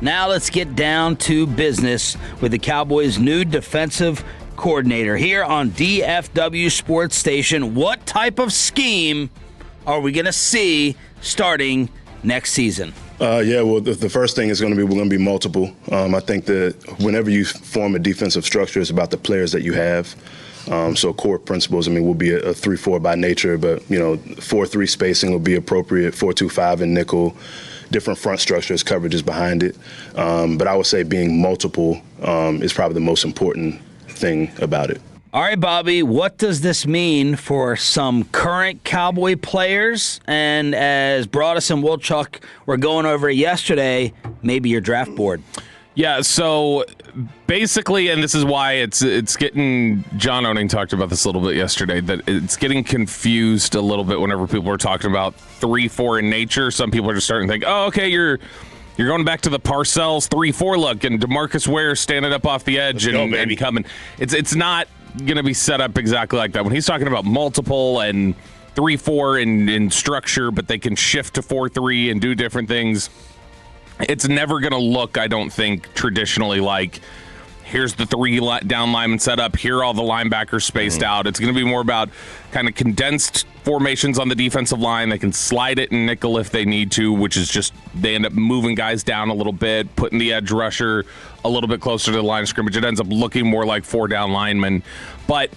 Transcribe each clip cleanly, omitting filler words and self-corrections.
Now let's get down to business with the Cowboys' new defensive coordinator here on DFW Sports Station. What type of scheme are we going to see starting next season? The first thing is we're going to be multiple. I think that whenever you form a defensive structure, it's about the players that you have. So core principles, will be a 3-4 by nature, but 4-3 spacing will be appropriate, 4-2-5 in nickel, different front structures, coverages behind it. But I would say being multiple is probably the most important thing about it. All right, Bobby, what does this mean for some current Cowboy players? And as Broadus and Wilczuk were going over yesterday, maybe your draft board. Yeah, so basically, and this is why it's getting, John Owning talked about this a little bit yesterday, that it's getting confused a little bit whenever people are talking about 3-4 in nature. Some people are just starting to think, oh, okay, you're going back to the Parcells 3-4 look and DeMarcus Ware standing up off the edge and coming. It's not going to be set up exactly like that. When he's talking about multiple and 3-4 in structure, but they can shift to 4-3 and do different things, it's never going to look, I don't think, traditionally like here's the 3 down linemen set up, here are all the linebackers spaced out. It's going to be more about kind of condensed formations on the defensive line. They can slide it in nickel if they need to, which is just they end up moving guys down a little bit, putting the edge rusher a little bit closer to the line of scrimmage. It ends up looking more like 4 down linemen. But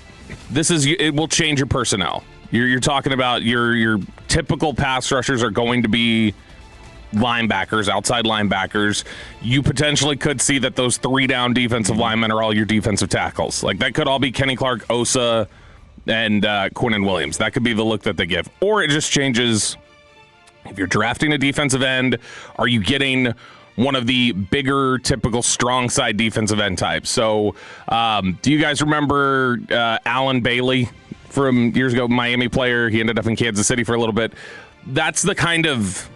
it will change your personnel. You're talking about your typical pass rushers are going to be linebackers, outside linebackers. You potentially could see that those 3 down defensive linemen are all your defensive tackles. Like that could all be Kenny Clark, Osa, and Quinnen Williams. That could be the look that they give. Or it just changes. If you're drafting a defensive end, are you getting one of the bigger, typical strong side defensive end types? So do you guys remember Alan Bailey from years ago, Miami player? He ended up in Kansas City for a little bit. That's the kind of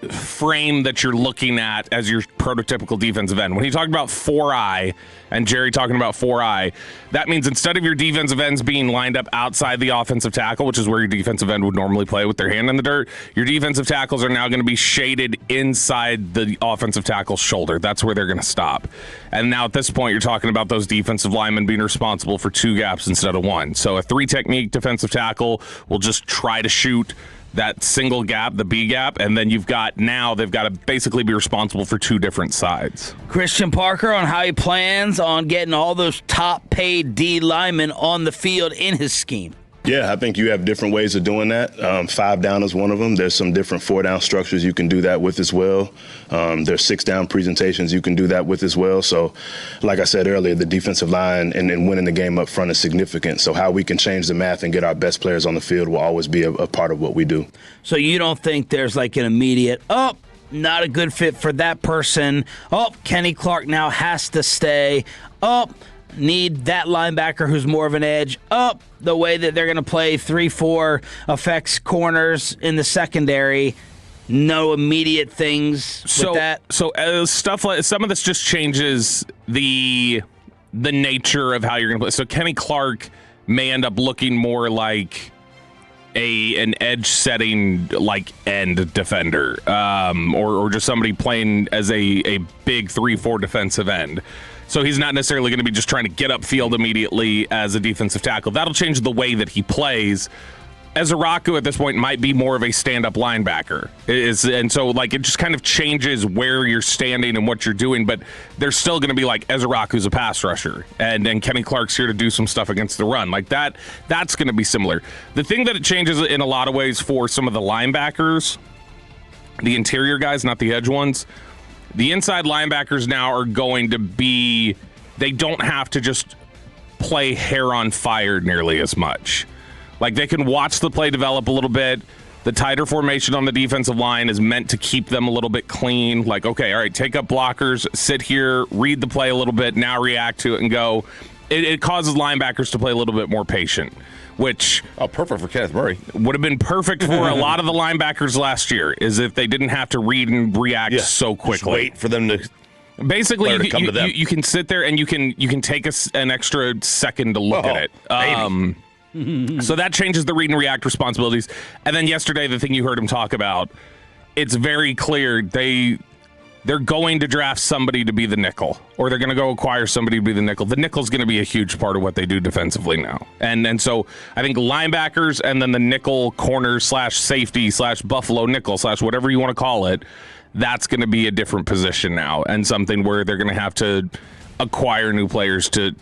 frame that you're looking at as your prototypical defensive end. When he talked about 4-eye and Jerry talking about 4-eye, that means instead of your defensive ends being lined up outside the offensive tackle, which is where your defensive end would normally play with their hand in the dirt, your defensive tackles are now going to be shaded inside the offensive tackle's shoulder. That's where they're going to stop. And now at this point, you're talking about those defensive linemen being responsible for 2 gaps instead of 1. So a 3-technique defensive tackle will just try to shoot that single gap, the B gap, and then they've got to basically be responsible for 2 different sides. Christian Parker on how he plans on getting all those top-paid D linemen on the field in his scheme. Yeah, I think you have different ways of doing that. 5 down is one of them. There's some different 4 down structures you can do that with as well. There's 6 down presentations you can do that with as well. So, like I said earlier, the defensive line and winning the game up front is significant. So how we can change the math and get our best players on the field will always be a part of what we do. So you don't think there's like an immediate, not a good fit for that person. Kenny Clark now has to stay. Need that linebacker who's more of an edge. The way that they're going to play 3-4 affects corners in the secondary. No immediate things with that. So stuff like some of this just changes the nature of how you're going to play. So Kenny Clark may end up looking more like an edge setting like end defender, or just somebody playing as a big 3-4 defensive end. So he's not necessarily going to be just trying to get upfield immediately as a defensive tackle. That'll change the way that he plays. Ezeraku at this point might be more of a stand-up linebacker. And so it just kind of changes where you're standing and what you're doing, but there's still going to be like Ezeraku's a pass rusher, and then Kenny Clark's here to do some stuff against the run. Like that's going to be similar. The thing that it changes in a lot of ways for some of the linebackers, the interior guys, not the edge ones, the inside linebackers now are going to be, they don't have to just play hair on fire nearly as much. Like they can watch the play develop a little bit. The tighter formation on the defensive line is meant to keep them a little bit clean. Like, okay, all right, take up blockers, sit here, read the play a little bit, now react to it and go. It causes linebackers to play a little bit more patient, which perfect for Kenneth Murray. Would have been perfect for a lot of the linebackers last year, is if they didn't have to read and react so quickly. Just wait for them to basically you can sit there and you can take an extra second to look at it. So that changes the read and react responsibilities. And then yesterday, the thing you heard him talk about, it's very clear they're going to draft somebody to be the nickel, or they're going to go acquire somebody to be the nickel. The nickel's going to be a huge part of what they do defensively now. And so I think linebackers and then the nickel corner / safety / Buffalo nickel / whatever you want to call it, that's going to be a different position now, and something where they're going to have to acquire new players to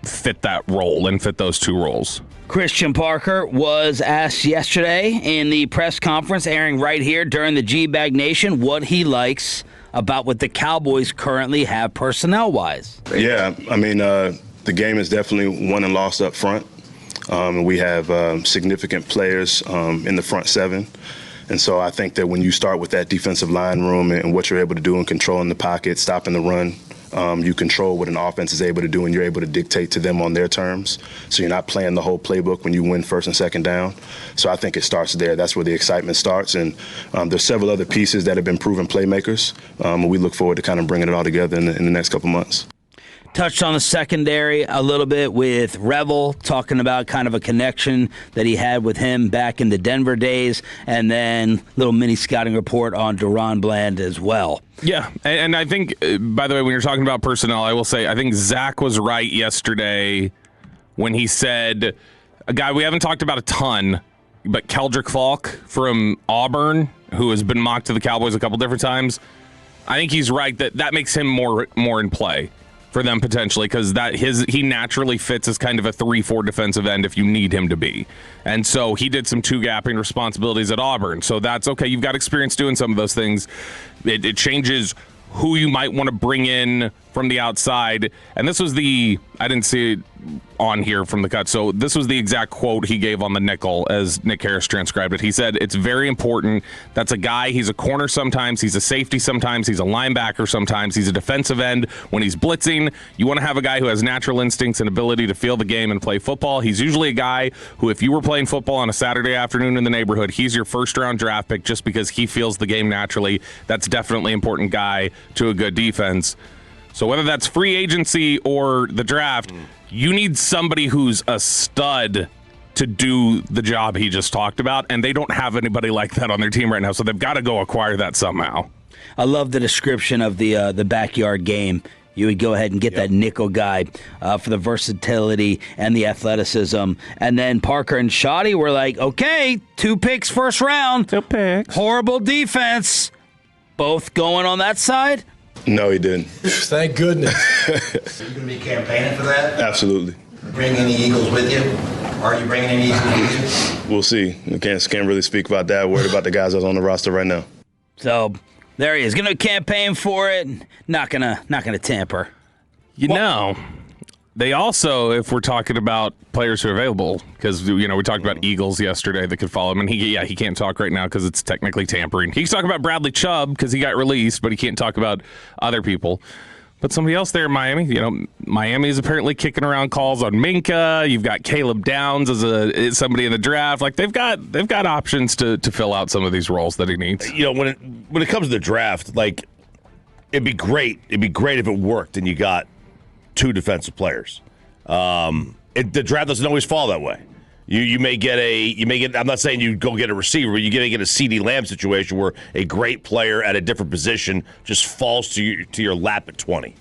fit that role and fit those two roles. Christian Parker was asked yesterday in the press conference airing right here during the G-Bag Nation what he likes about what the Cowboys currently have personnel-wise. Yeah, I mean, the game is definitely won and lost up front. We have significant players in the front seven. And so I think that when you start with that defensive line room and what you're able to do in controlling the pocket, stopping the run, you control what an offense is able to do, and you're able to dictate to them on their terms. So you're not playing the whole playbook when you win first and second down. So I think it starts there. That's where the excitement starts. And there's several other pieces that have been proven playmakers. And we look forward to kind of bringing it all together in the next couple months. Touched on the secondary a little bit with Revel, talking about kind of a connection that he had with him back in the Denver days, and then little mini scouting report on Duron Bland as well. Yeah, and I think, by the way, when you're talking about personnel, I will say I think Zach was right yesterday when he said, a guy we haven't talked about a ton, but Keldrick Falk from Auburn, who has been mocked to the Cowboys a couple different times, I think he's right that makes him more in play for them potentially, because he naturally fits as kind of a 3-4 defensive end if you need him to be. And so he did some two-gapping responsibilities at Auburn. So that's okay. You've got experience doing some of those things. It changes who you might want to bring in from the outside. And this was I didn't see it on here from the cut. So this was the exact quote he gave on the nickel as Nick Harris transcribed it. He said, it's very important. That's a guy. He's a corner sometimes. He's a safety sometimes. He's a linebacker sometimes. He's a defensive end. When he's blitzing, you want to have a guy who has natural instincts and ability to feel the game and play football. He's usually a guy who, if you were playing football on a Saturday afternoon in the neighborhood, he's your first-round draft pick just because he feels the game naturally. That's definitely an important guy to a good defense. So whether that's free agency or the draft, you need somebody who's a stud to do the job he just talked about, and they don't have anybody like that on their team right now, so they've got to go acquire that somehow. I love the description of the backyard game. You would go ahead and get that nickel guy for the versatility and the athleticism. And then Parker and Shoddy were like, okay, 2 picks first round. 2 picks. Horrible defense. Both going on that side? No, he didn't. Thank goodness. Are you going to be campaigning for that? Absolutely. Bring any Eagles with you? Are you bringing any Eagles with you? We'll see. I can't really speak about that. Worried about the guys that's on the roster right now. So there he is. Going to campaign for it. Not gonna tamper. You know, they also, if we're talking about players who are available, because we talked about Eagles yesterday that could follow him, and he can't talk right now because it's technically tampering. He can talk about Bradley Chubb because he got released, but he can't talk about other people. But somebody else there in Miami, Miami is apparently kicking around calls on Minka. You've got Caleb Downs as somebody in the draft. Like they've got options to fill out some of these roles that he needs. When it comes to the draft, like it'd be great. It'd be great if it worked and you got 2 defensive players. The draft doesn't always fall that way. You may get I'm not saying you go get a receiver, but you get a CeeDee Lamb situation where a great player at a different position just falls to your lap at 20.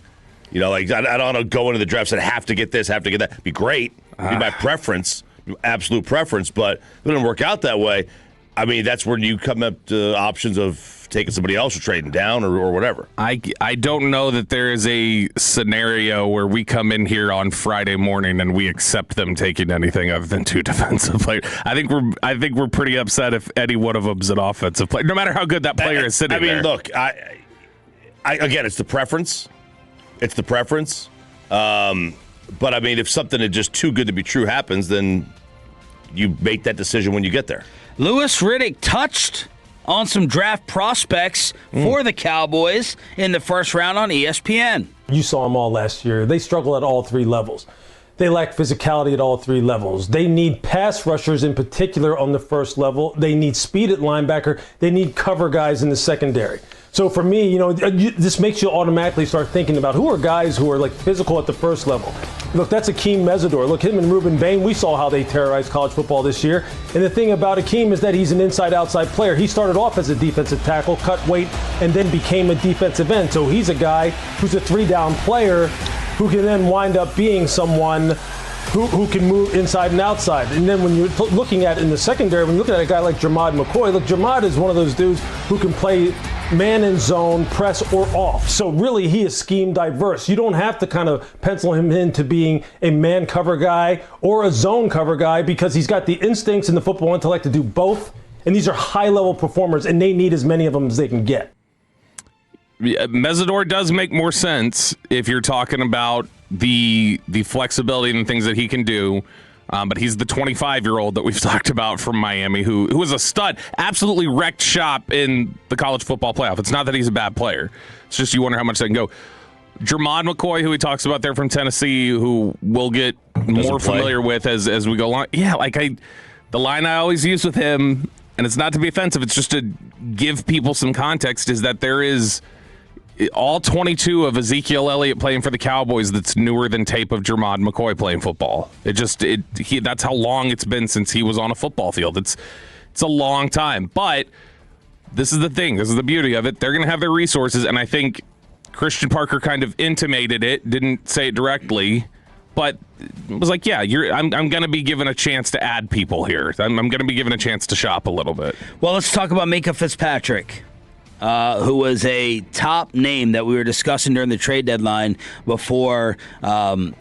Like I don't want to go into the draft and have to get this, have to get that. It'd be great. It'd be my preference, absolute preference, but if it doesn't work out that way, I mean, that's where you come up to options of taking somebody else or trading down or whatever. I don't know that there is a scenario where we come in here on Friday morning and we accept them taking anything other than 2 defensive players. I think we're pretty upset if any one of them's an offensive player, no matter how good that player is sitting there. I mean, look, I again, it's the preference. It's the preference. But I mean, if something is just too good to be true happens, then you make that decision when you get there. Louis Riddick touched on some draft prospects for the Cowboys in the first round on ESPN. You saw them all last year. They struggle at all 3 levels. They lack physicality at all 3 levels. They need pass rushers in particular on the first level. They need speed at linebacker. They need cover guys in the secondary. So for me, this makes you automatically start thinking about who are guys who are like physical at the first level. Look, that's Akeem Mesidor. Look, him and Ruben Bain, we saw how they terrorized college football this year. And the thing about Akeem is that he's an inside-outside player. He started off as a defensive tackle, cut weight, and then became a defensive end. So he's a guy who's a 3-down player who can then wind up being someone who can move inside and outside. And then when you're looking at in the secondary, when you're looking at a guy like Jermod McCoy, look, Jermod is one of those dudes who can play man and zone, press or off. So really he is scheme diverse. You don't have to kind of pencil him into being a man cover guy or a zone cover guy because he's got the instincts and the football intellect to do both. And these are high level performers and they need as many of them as they can get. Mesidor does make more sense if you're talking about the flexibility and things that he can do. But he's the 25-year-old that we've talked about from Miami who was a stud, absolutely wrecked shop in the college football playoff. It's not that he's a bad player. It's just you wonder how much they can go. Jermod McCoy, who he talks about there from Tennessee, who we'll get more familiar with as we go along. Yeah, the line I always use with him, and it's not to be offensive, it's just to give people some context, is that there is all 22 of Ezekiel Elliott playing for the Cowboys that's newer than tape of Jermod McCoy playing football. That's how long it's been since he was on a football field. It's a long time. But this is the thing. This is the beauty of it. They're going to have their resources, and I think Christian Parker kind of intimated it, didn't say it directly, but it was like, yeah, I'm going to be given a chance to add people here. I'm going to be given a chance to shop a little bit. Well, let's talk about Minkah Fitzpatrick. Who was a top name that we were discussing during the trade deadline before, certain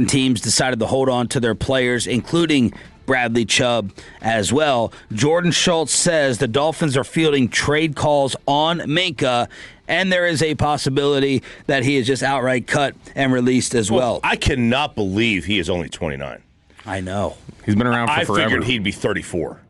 teams decided to hold on to their players, including Bradley Chubb as well. Jordan Schultz says the Dolphins are fielding trade calls on Minkah, and there is a possibility that he is just outright cut and released as well. I cannot believe he is only 29. I know. He's been around for forever. I figured he'd be 34.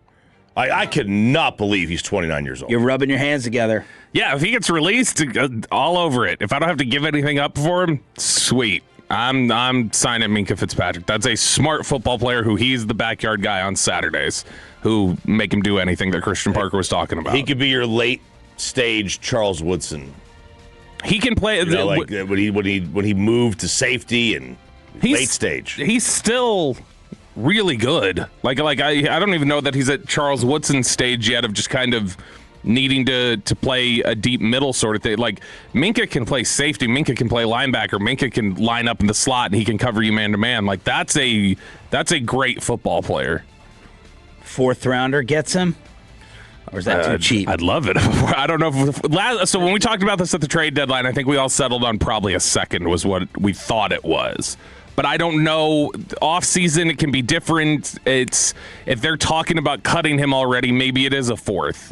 I could not believe he's 29 years old. You're rubbing your hands together. Yeah, if he gets released, all over it. If I don't have to give anything up for him, sweet. I'm signing Minkah Fitzpatrick. That's a smart football player who he's the backyard guy on Saturdays who make him do anything that Christian Parker was talking about. He could be your late stage Charles Woodson. He can play when he moved to safety and late stage. He's still really good. I don't even know that he's at Charles Woodson's stage yet of just kind of needing to play a deep middle sort of thing. Like, Minkah can play safety, Minkah can play linebacker, Minkah can line up in the slot and he can cover you man to man. Like, that's a great football player. 4th rounder gets him? Or is that too cheap? I'd love it. I don't know. So when we talked about this at the trade deadline, I think we all settled on probably a 2nd was what we thought it was. But I don't know. Off season, it can be different. If they're talking about cutting him already, maybe it is a 4th.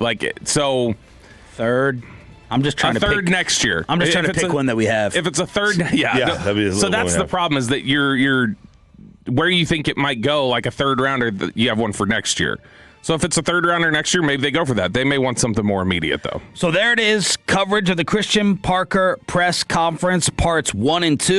3rd. I'm just trying to pick 3rd next year. I'm just trying to pick one that we have. If it's a 3rd, yeah. So that's the problem, is that you're where you think it might go, like a 3rd rounder. You have one for next year. So if it's a 3rd rounder next year, maybe they go for that. They may want something more immediate, though. So there it is. Coverage of the Christian Parker press conference, parts 1 and 2.